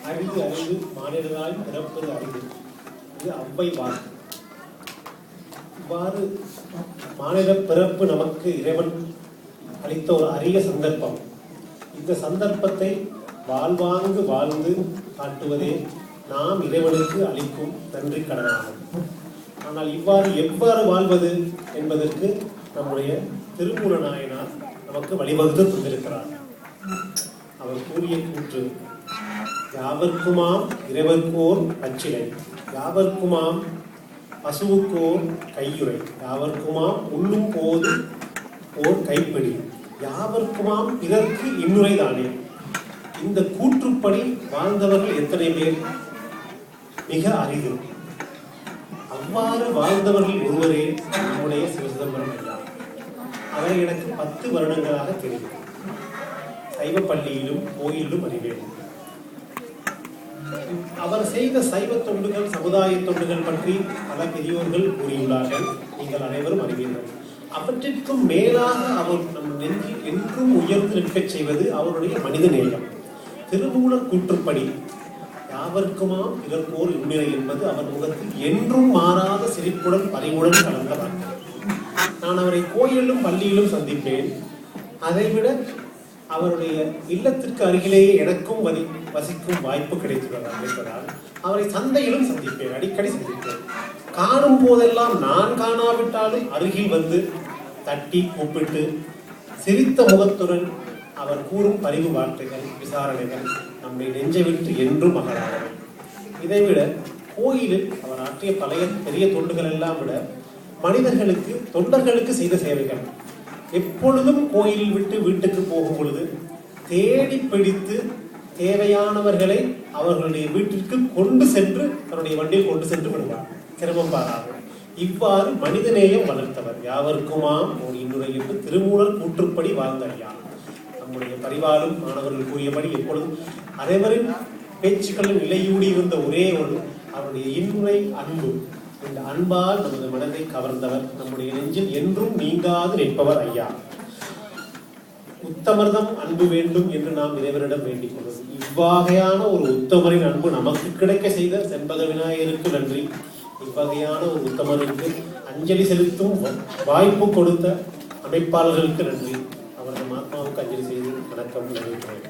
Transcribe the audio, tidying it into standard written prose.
அரிது அரிது மானிடராய் பிறப்பது அரிது. இது அவ்வை வாக்கு. இவ்வாறு மானிட பிறப்பு நமக்கு இறைவன் அளித்த ஒரு அரிய சந்தர்ப்பம். இந்த சந்தர்ப்பத்தை வாழ்வாங்கு வாழ்ந்து காட்டுவதே நாம் இறைவனுக்கு அளிக்கும் நன்றி கடனாகும். ஆனால் இவ்வாறு எவ்வாறு வாழ்வது என்பதற்கு நம்முடைய திருமூல நாயனார் நமக்கு வழிவகுத்து தந்திருக்கிறார். அவர் கூறிய கூற்று, யாவர்க்குமாம் இறைவர்க்கோர் அச்சிலை, யாவர்க்குமாம் பசுவுக்கோர் கையுறை, யாவர்க்குமாம் உள்ளும் போது ஓர் கைப்பிடி, யாவர்க்குமாம் பிறர்க்கு இன்னுரை தானே. இந்த கூற்றுப்படி வாழ்ந்தவர்கள் எத்தனை பேர்? மிக அரிது. அவ்வாறு வாழ்ந்தவர்கள் ஒருவரே நம்முடைய சிவசிதம்பரம் ஐயா. அவரை எனக்கு 10 வருடங்களாக தெரியும். சைவ பள்ளியிலும் கோயிலும் அறிவேன். அவர் செய்த சைவ தொண்டுகள், சமுதாய தொண்டுகள் பற்றி பல பெரியோர்கள் கூறியுள்ளார்கள். நீங்கள் அனைவரும் அறிவீர்கள். அவற்றிற்கும் மேலாக அவர் நம் நெஞ்சில் என்றும் உயர்ந்து நிற்கச் செய்வது அவருடைய மனித நேயம். திருமூலர் கூற்றுப்படி யாவர்க்குமாம் பிறர்க்கோர் இன்னுரை என்பது அவர் முகத்தில் என்றும் மாறாத சிரிப்புடன் பரிவுடன் கலந்த வார்த்தை. நான் அவரை கோயிலும் பள்ளியிலும் சந்திப்பேன். அதைவிட அவருடைய இல்லத்திற்கு அருகிலேயே எனக்கும் வசிக்கும் வாய்ப்பு கிடைப்பதால் அவரை சந்தையிலும் சந்திப்பேன், அடிக்கடி சந்திப்பேன். காணும் போதெல்லாம் நான் காணாவிட்டாலும் அருகில் வந்து தட்டி கூப்பிட்டு சிரித்த முகத்துடன் அவர் கூறும் பரிவு வார்த்தைகள், விசாரணைகள் நம்முடைய நெஞ்சை விட்டு என்றும் அகலாதவை. இதைவிட கோயிலில் அவர் ஆற்றிய பெரிய தொண்டுகள் எல்லாம் விட மனிதர்களுக்கு, தொண்டர்களுக்கு செய்த சேவைகள். எப்பொழுதும் கோயிலில் விட்டு வீட்டுக்கு போகும் பொழுது தேடி பிடித்து தேவையானவர்களை அவர்களுடைய வீட்டிற்கு கொண்டு சென்று தன்னுடைய வண்டியில் கொண்டு சென்று விடுவார், சிரமம் பாராது. இவ்வாறு மனிதநேயம் வளர்த்தவர். யாவர்க்குமாம் ஒரு இன்னுரை என்று திருமூலர் கூற்றுப்படி வாழ்ந்த ஐயா. நம்முடைய பரிவாரும் மாணவர்கள் கூறியபடி எப்பொழுதும் அனைவரின் பேச்சுக்களில் நிலையூடி இருந்த ஒரே ஒரு அவருடைய இன்னுரை அன்பு. இந்த அன்பால் நமது மனதை கவர்ந்தவர். நம்முடைய நெஞ்சில் என்றும் நீங்காது நிற்பவர் ஐயா. உத்தமர்தம் அன்பு வேண்டும் என்று நாம் இறைவனிடம் வேண்டிக் கொள்வது. இவ்வகையான ஒரு உத்தமரின் அன்பு நமக்கு கிடைக்க செய்த செண்பக விநாயகருக்கு நன்றி. இவ்வகையான ஒரு உத்தமருக்கு அஞ்சலி செலுத்தும் வாய்ப்பு கொடுத்த அமைப்பாளர்களுக்கு நன்றி. அவரது ஆத்மாவுக்கு அஞ்சலி செய்து வணக்கம் தெரிவிக்கிறேன்.